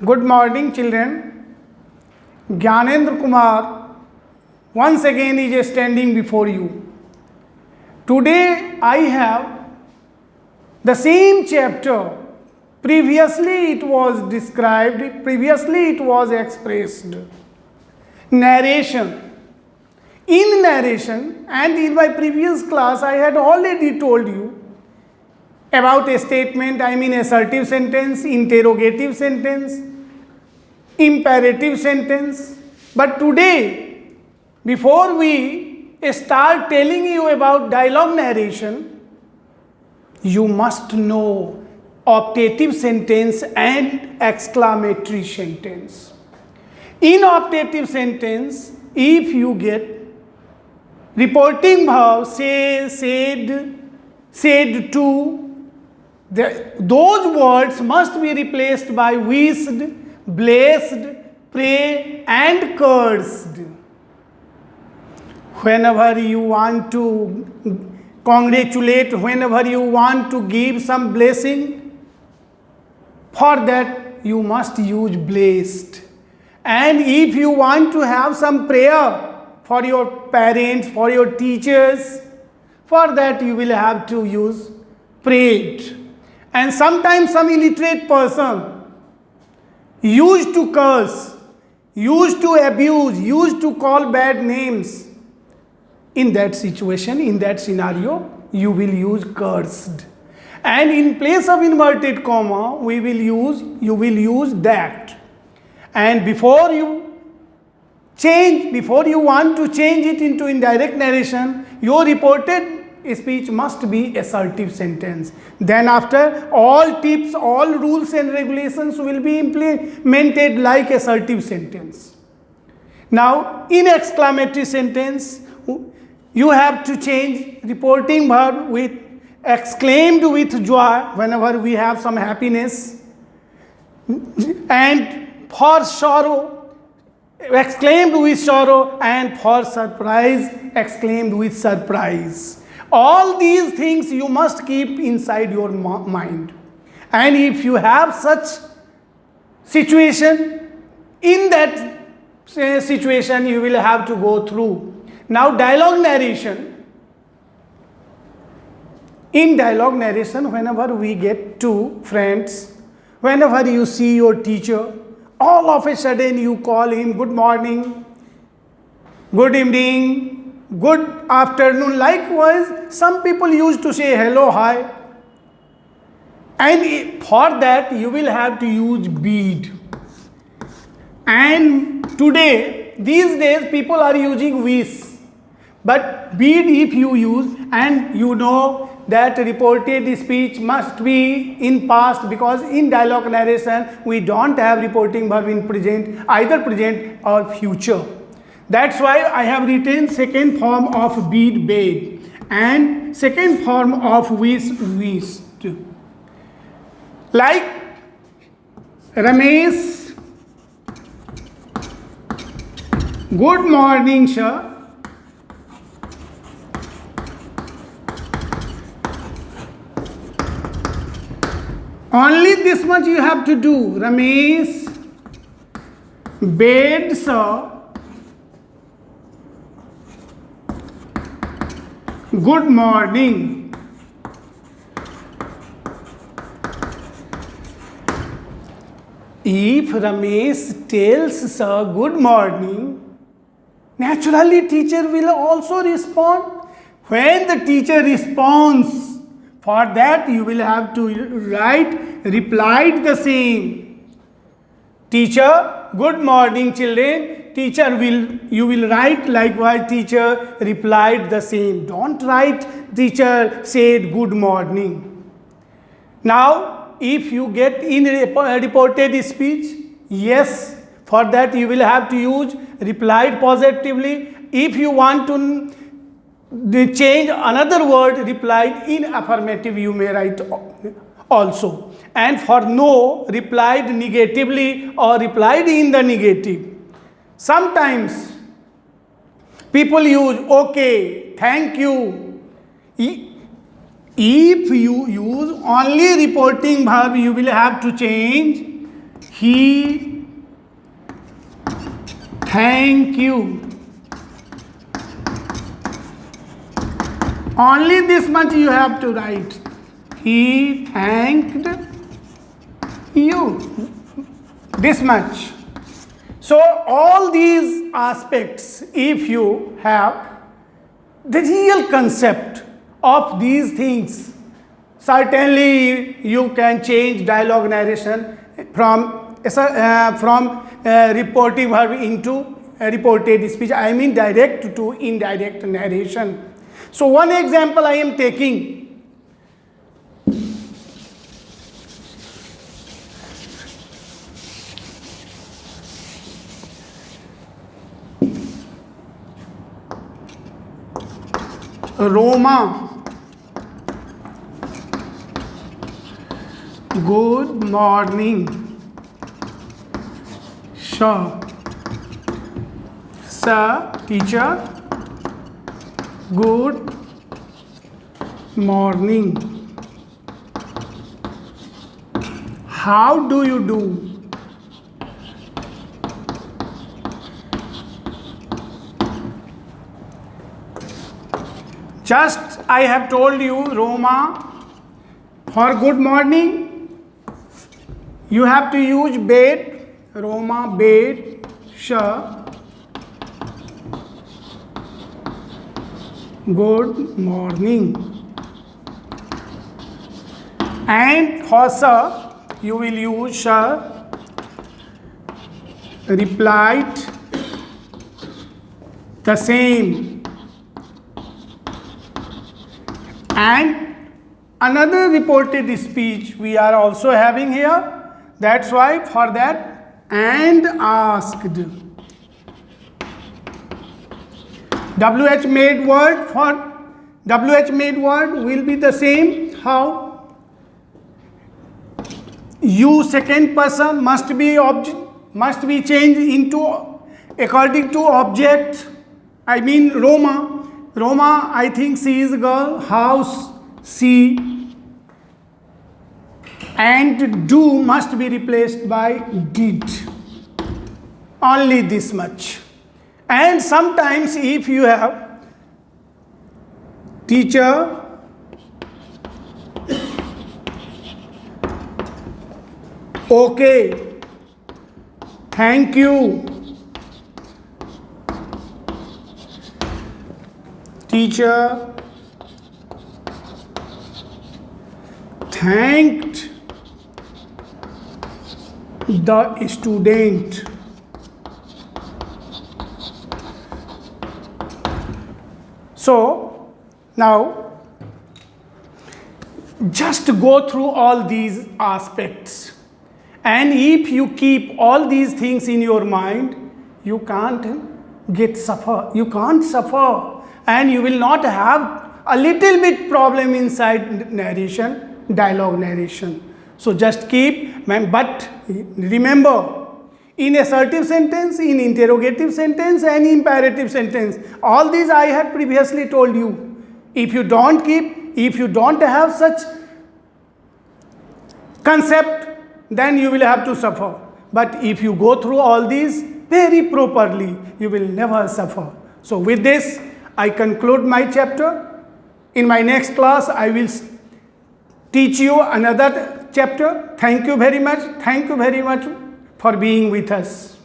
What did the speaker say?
Good morning, children. Gyanendra Kumar once again is standing before you. Today I have the same chapter. Previously it was described, previously it was expressed. Narration. In narration, and in my previous class I had already told you about a statement, I mean assertive sentence, interrogative sentence, imperative sentence. But today, before we start telling you about dialogue narration, you must know optative sentence and exclamatory sentence. In optative sentence, if you get reporting verb, say, said to, those words must be replaced by wished, blessed, pray and cursed. Whenever you want to congratulate, whenever you want to give some blessing, for that you must use blessed. And if you want to have some prayer for your parents, for your teachers, for that you will have to use prayed. And sometimes some illiterate person used to curse, used to abuse, used to call bad names. In that situation, in that scenario, you will use cursed. And in place of inverted comma, you will use that. And before you want to change it into indirect narration, your reported speech must be assertive sentence. Then after, all tips, all rules and regulations will be implemented like assertive sentence. Now, in exclamatory sentence, you have to change reporting verb with exclaimed with joy whenever we have some happiness, and for sorrow, exclaimed with sorrow, and for surprise, exclaimed with surprise. All these things you must keep inside your mind. And if you have such situation, in that situation you will have to go through. Now dialogue narration. In dialogue narration, whenever we get two friends, whenever you see your teacher, all of a sudden you call him good morning, good evening, good afternoon. Likewise, some people used to say hello, hi. And for that, you will have to use bead. And today, these days, people are using wish. But bead if you use, and you know that reported speech must be in past, because in dialogue narration, we don't have reporting verb in present, either present or future. That's why I have written second form of bead, bade, and second form of wish, wished. Like Ramesh, good morning, sir. Only this much you have to do. Ramesh, bade, sir. Good morning. If Ramesh tells sir good morning, naturally teacher will also respond. When the teacher responds, for that you will have to write replied the same. Teacher, good morning, children. You will write likewise, teacher replied the same. Don't write teacher said good morning. Now, if you get in reported speech, yes, for that you will have to use replied positively. If you want to change another word, replied in affirmative, you may write also. And for no, replied negatively or replied in the negative. Sometimes people use okay, thank you. If you use only reporting verb, you will have to change He thank you. Only this much you have to write. He thanked you. This much. So all these aspects, if you have the real concept of these things, certainly you can change dialogue narration from reporting verb into reported speech. I mean direct to indirect narration. So one example I am taking. Roma, good morning. Sir, teacher, good morning. How do you do? Just I have told you, Roma, for good morning, you have to use bed, Roma, bed, sir, good morning. And for sir, you will use sir, replied the same. And another reported speech we are also having here. That's why for that, and asked. WH made word for WH made word will be the same. How? You second person must be changed into according to object. I mean Roma. Roma, I think she is a girl. House, she. And do must be replaced by did. Only this much. And sometimes if you have teacher, okay, thank you. Teacher thanked the student. So now just go through all these aspects, and if you keep all these things in your mind, you can't suffer, and you will not have a little bit problem inside narration, dialogue narration. So just keep, but remember, in assertive sentence, in interrogative sentence, and imperative sentence, all these I had previously told you. If you don't have such concept, then you will have to suffer. But if you go through all these very properly, you will never suffer. So with this, I conclude my chapter. In my next class, I will teach you another chapter. Thank you very much. Thank you very much for being with us.